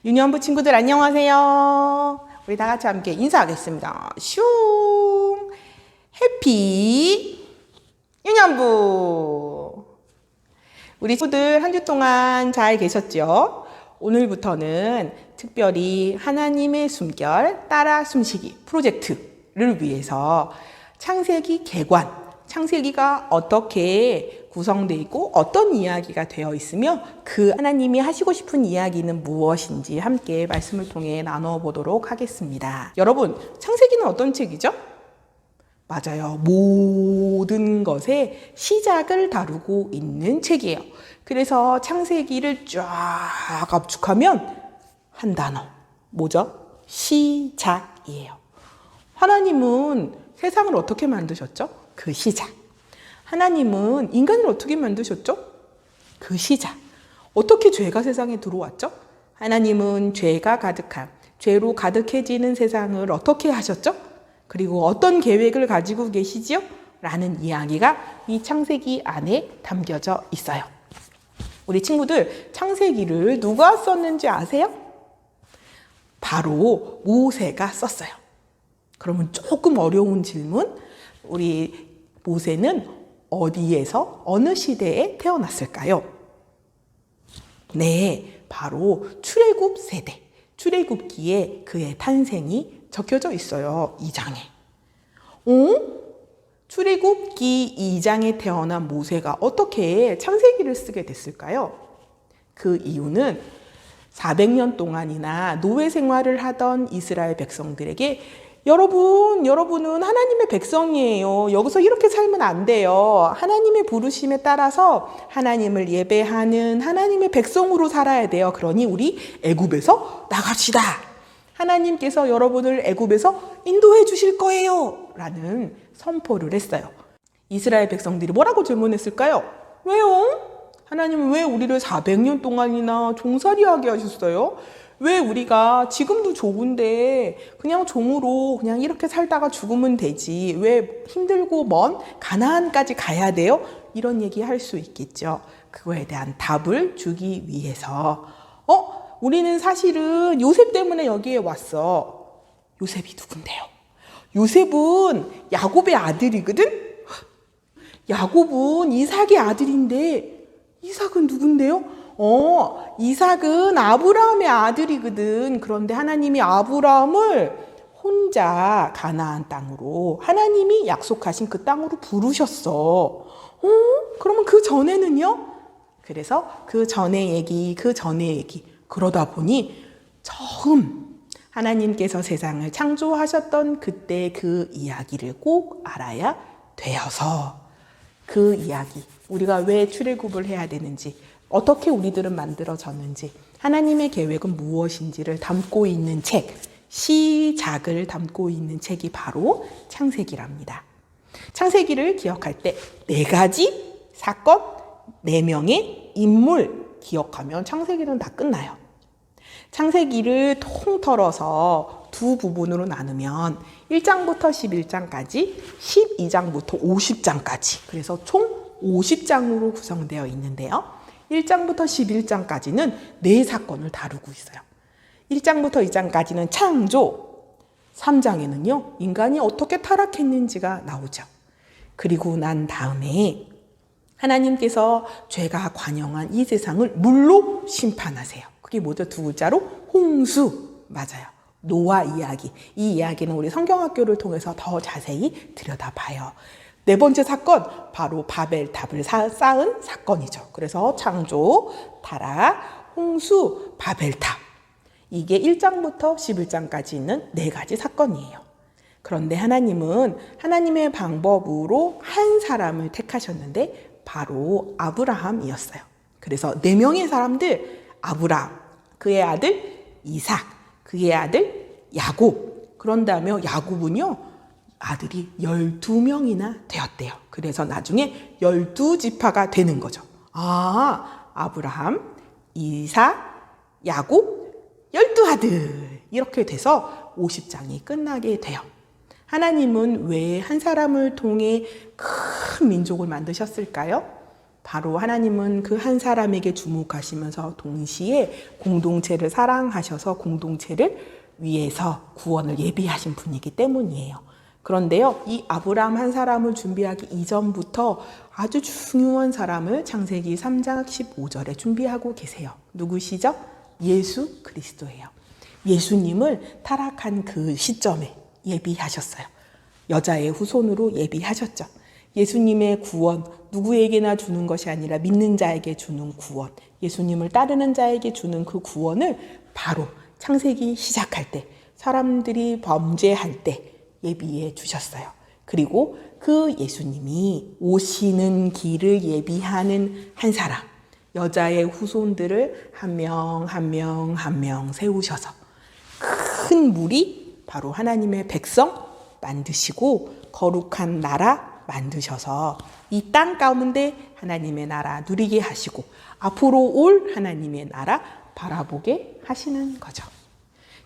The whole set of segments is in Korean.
유년부 친구들 안녕하세요. 우리 다 같이 함께 인사하겠습니다. 슝! 해피 유년부! 우리 친구들 한 주 동안 잘 계셨죠? 오늘부터는 특별히 하나님의 숨결 따라 숨쉬기 프로젝트를 위해서 창세기 개관, 창세기가 어떻게 구성되어 있고 어떤 이야기가 되어 있으며 그 하나님이 하시고 싶은 이야기는 무엇인지 함께 말씀을 통해 나눠보도록 하겠습니다. 여러분, 창세기는 어떤 책이죠? 맞아요. 모든 것의 시작을 다루고 있는 책이에요. 그래서 창세기를 쫙 압축하면 한 단어. 뭐죠? 시작이에요. 하나님은 세상을 어떻게 만드셨죠? 그 시작. 하나님은 인간을 어떻게 만드셨죠? 그 시작. 어떻게 죄가 세상에 들어왔죠? 하나님은 죄가 가득한, 죄로 가득해지는 세상을 어떻게 하셨죠? 그리고 어떤 계획을 가지고 계시지요? 라는 이야기가 이 창세기 안에 담겨져 있어요. 우리 친구들, 창세기를 누가 썼는지 아세요? 바로 모세가 썼어요. 그러면 조금 어려운 질문. 우리 모세는 어디에서 어느 시대에 태어났을까요? 네, 바로 출애굽 세대, 출애굽기에 그의 탄생이 적혀져 있어요. 2장에. 출애굽기 2장에 태어난 모세가 어떻게 창세기를 쓰게 됐을까요? 그 이유는 400년 동안이나 노예 생활을 하던 이스라엘 백성들에게 여러분은 하나님의 백성이에요. 여기서 이렇게 살면 안 돼요. 하나님의 부르심에 따라서 하나님을 예배하는 하나님의 백성으로 살아야 돼요. 그러니 우리 애굽에서 나갑시다. 하나님께서 여러분을 애굽에서 인도해 주실 거예요. 라는 선포를 했어요. 이스라엘 백성들이 뭐라고 질문했을까요? 왜요? 하나님은 왜 우리를 400년 동안이나 종살이하게 하셨어요? 왜 우리가 지금도 좋은데 그냥 종으로 그냥 이렇게 살다가 죽으면 되지? 왜 힘들고 먼 가나안까지 가야 돼요? 이런 얘기 할 수 있겠죠. 그거에 대한 답을 주기 위해서 우리는 사실은 요셉 때문에 여기에 왔어. 요셉이 누군데요? 요셉은 야곱의 아들이거든? 야곱은 이삭의 아들인데 이삭은 누군데요? 이삭은 아브라함의 아들이거든. 그런데 하나님이 아브라함을 혼자 가나안 땅으로 하나님이 약속하신 그 땅으로 부르셨어. 그러면 그 전에는요? 그래서 그 전의 얘기 그러다 보니 처음 하나님께서 세상을 창조하셨던 그때 그 이야기를 꼭 알아야 되어서 그 이야기, 우리가 왜 출애굽을 해야 되는지, 어떻게 우리들은 만들어졌는지, 하나님의 계획은 무엇인지를 담고 있는 책, 시작을 담고 있는 책이 바로 창세기랍니다. 창세기를 기억할 때 4가지 사건, 4명의 인물 기억하면 창세기는 다 끝나요. 창세기를 통틀어서 두 부분으로 나누면 1장부터 11장까지, 12장부터 50장까지, 그래서 총 50장으로 구성되어 있는데요. 1장부터 11장까지는 4사건을 다루고 있어요. 1장부터 2장까지는 창조, 3장에는요, 인간이 어떻게 타락했는지가 나오죠. 그리고 난 다음에 하나님께서 죄가 관영한 이 세상을 물로 심판하세요. 그게 뭐죠? 2글자로 홍수. 맞아요. 노아 이야기. 이 이야기는 우리 성경학교를 통해서 더 자세히 들여다봐요. 4번째 사건, 바로 바벨탑을 쌓은 사건이죠. 그래서 창조, 타락, 홍수, 바벨탑. 이게 1장부터 11장까지 있는 4가지 사건이에요. 그런데 하나님은 하나님의 방법으로 한 사람을 택하셨는데 바로 아브라함이었어요. 그래서 4명의 사람들, 아브라함, 그의 아들 이삭, 그의 아들 야곱. 그런다음에 야곱은요, 아들이 12명이나 되었대요. 그래서 나중에 12지파가 되는 거죠. 아브라함, 이삭, 야곱, 12아들. 이렇게 돼서 50장이 끝나게 돼요. 하나님은 왜 한 사람을 통해 큰 민족을 만드셨을까요? 바로 하나님은 그 한 사람에게 주목하시면서 동시에 공동체를 사랑하셔서 공동체를 위해서 구원을 예비하신 분이기 때문이에요. 그런데요, 이 아브라함 한 사람을 준비하기 이전부터 아주 중요한 사람을 창세기 3장 15절에 준비하고 계세요. 누구시죠? 예수 그리스도예요. 예수님을 타락한 그 시점에 예비하셨어요. 여자의 후손으로 예비하셨죠. 예수님의 구원, 누구에게나 주는 것이 아니라 믿는 자에게 주는 구원, 예수님을 따르는 자에게 주는 그 구원을 바로 창세기 시작할 때, 사람들이 범죄할 때 예비해 주셨어요. 그리고 그 예수님이 오시는 길을 예비하는 한 사람, 여자의 후손들을 한 명 한 명 한 명 세우셔서 큰 무리, 바로 하나님의 백성 만드시고 거룩한 나라 만드셔서 이 땅 가운데 하나님의 나라 누리게 하시고 앞으로 올 하나님의 나라 바라보게 하시는 거죠.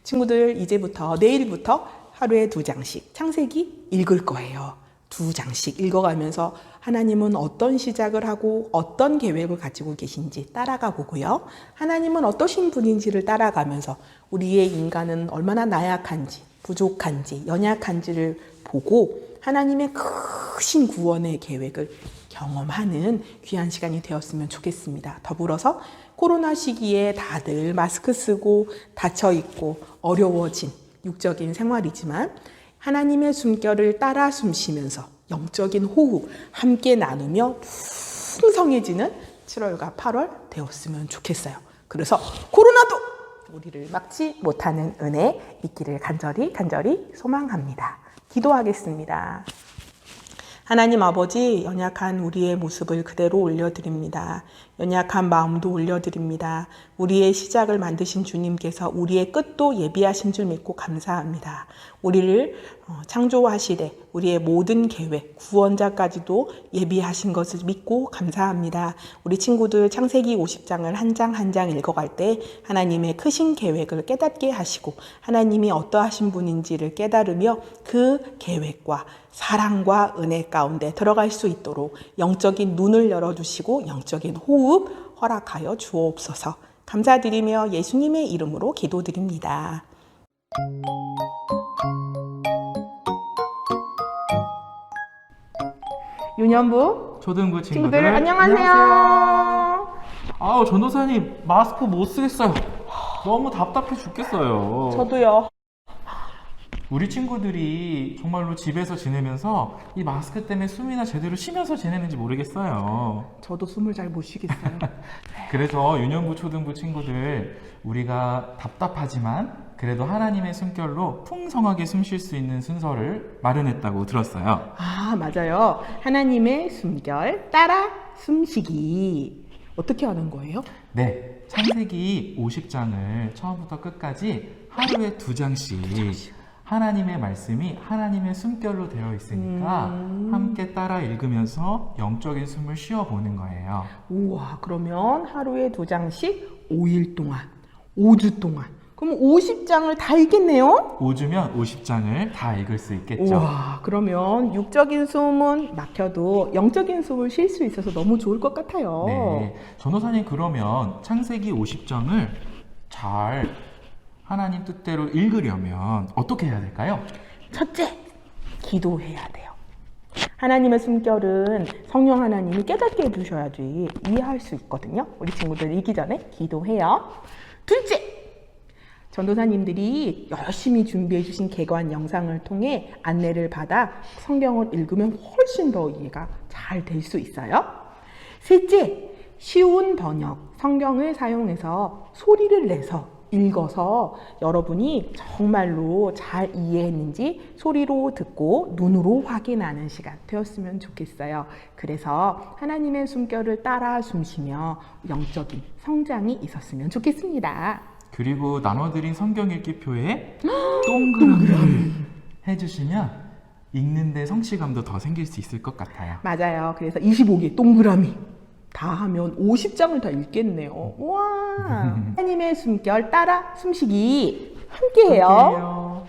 친구들, 이제부터 내일부터 하루에 2장씩 창세기 읽을 거예요. 2장씩 읽어가면서 하나님은 어떤 시작을 하고 어떤 계획을 가지고 계신지 따라가 보고요. 하나님은 어떠신 분인지를 따라가면서 우리의 인간은 얼마나 나약한지, 부족한지, 연약한지를 보고 하나님의 크신 구원의 계획을 경험하는 귀한 시간이 되었으면 좋겠습니다. 더불어서 코로나 시기에 다들 마스크 쓰고 닫혀 있고 어려워진 육적인 생활이지만 하나님의 숨결을 따라 숨쉬면서 영적인 호흡 함께 나누며 풍성해지는 7월과 8월 되었으면 좋겠어요. 그래서 코로나도 우리를 막지 못하는 은혜 있기를 간절히 소망합니다. 기도하겠습니다. 하나님 아버지, 연약한 우리의 모습을 그대로 올려드립니다. 연약한 마음도 올려드립니다. 우리의 시작을 만드신 주님께서 우리의 끝도 예비하신 줄 믿고 감사합니다. 우리를 창조하시되 우리의 모든 계획, 구원자까지도 예비하신 것을 믿고 감사합니다. 우리 친구들 창세기 50장을 한 장 한 장 읽어갈 때 하나님의 크신 계획을 깨닫게 하시고 하나님이 어떠하신 분인지를 깨달으며 그 계획과 사랑과 은혜 가운데 들어갈 수 있도록 영적인 눈을 열어주시고 영적인 호흡 허락하여 주옵소서. 감사드리며 예수님의 이름으로 기도드립니다. 유년부 초등부 친구들 안녕하세요. 아우, 전도사님 마스크 못 쓰겠어요. 너무 답답해 죽겠어요. 저도요. 우리 친구들이 정말로 집에서 지내면서 이 마스크 때문에 숨이나 제대로 쉬면서 지내는지 모르겠어요. 저도 숨을 잘 못 쉬겠어요. 그래서 유년부 초등부 친구들, 우리가 답답하지만 그래도 하나님의 숨결로 풍성하게 숨 쉴 수 있는 순서를 마련했다고 들었어요. 아, 맞아요. 하나님의 숨결 따라 숨쉬기. 어떻게 하는 거예요? 네, 창세기 50장을 처음부터 끝까지 하루에 2장씩 하나님의 말씀이 하나님의 숨결로 되어 있으니까 함께 따라 읽으면서 영적인 숨을 쉬어보는 거예요. 우와, 그러면 하루에 2장씩 5일 동안, 5주 동안. 그럼 50장을 다 읽겠네요? 5주면 50장을 다 읽을 수 있겠죠. 우와, 그러면 육적인 숨은 막혀도 영적인 숨을 쉴 수 있어서 너무 좋을 것 같아요. 네, 전도사님, 그러면 창세기 50장을 잘 하나님 뜻대로 읽으려면 어떻게 해야 될까요? 첫째, 기도해야 돼요. 하나님의 숨결은 성령 하나님이 깨닫게 해주셔야지 이해할 수 있거든요. 우리 친구들 읽기 전에 기도해요. 둘째, 전도사님들이 열심히 준비해 주신 개관 영상을 통해 안내를 받아 성경을 읽으면 훨씬 더 이해가 잘 될 수 있어요. 셋째, 쉬운 번역 성경을 사용해서 소리를 내서 읽어서 여러분이 정말로 잘 이해했는지 소리로 듣고 눈으로 확인하는 시간 되었으면 좋겠어요. 그래서 하나님의 숨결을 따라 숨쉬며 영적인 성장이 있었으면 좋겠습니다. 그리고 나눠드린 성경 읽기표에 동그라미 해주시면 읽는데 성취감도 더 생길 수 있을 것 같아요. 맞아요. 그래서 25개 동그라미 다 하면 50장을 다 읽겠네요. 와! 하나님의 숨결 따라 숨쉬기 함께해요. 함께해요.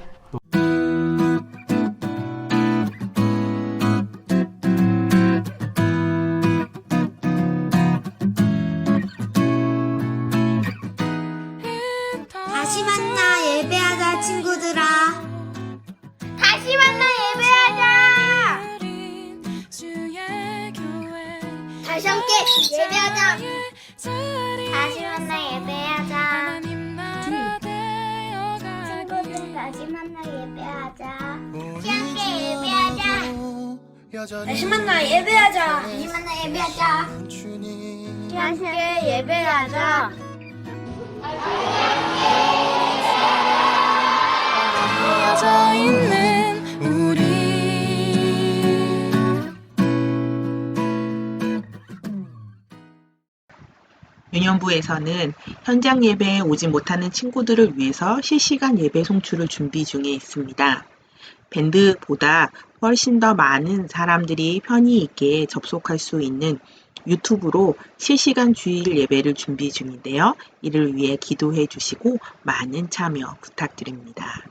예배하자. 다시 만나 예배하자. 친구들 다시 만나 예배하자. 함께 예배하자. 다시 만나 예배하자. 다시 만나 예배하자. 함께 예배하자. 되어져 있는 우리. 유년부에서는 현장 예배에 오지 못하는 친구들을 위해서 실시간 예배 송출을 준비 중에 있습니다. 밴드보다 훨씬 더 많은 사람들이 편히 있게 접속할 수 있는 유튜브로 실시간 주일 예배를 준비 중인데요. 이를 위해 기도해 주시고 많은 참여 부탁드립니다.